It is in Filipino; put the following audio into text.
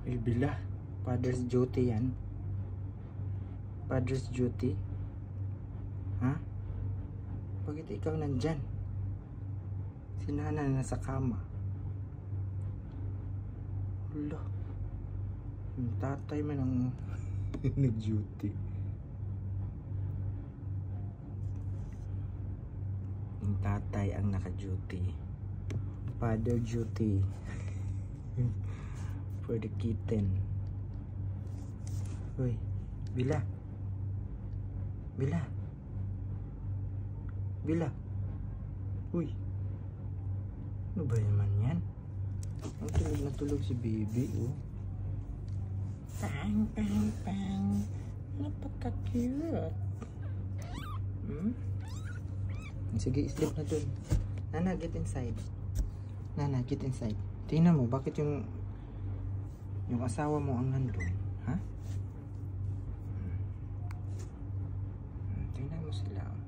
Bila, father's duty yan. Father's duty. Ha? Bakit ikaw nandyan? Si Nana nasa kama. Hala. Yung tatay man ang nag-duty. Yung tatay ang naka-duty. Father duty. For the kitten. Uy, Bila. Bila. Bila. Uy. Ano ba naman yan? Ang tulog na tulog si baby, oh. Pang, pang, pang. Napaka-cute. Sige, sleep na dun. Nana, get inside. Nana, get inside. Tingnan mo, bakit yung asawa mo ang nandun? Ha? Tingnan mo sila, oh.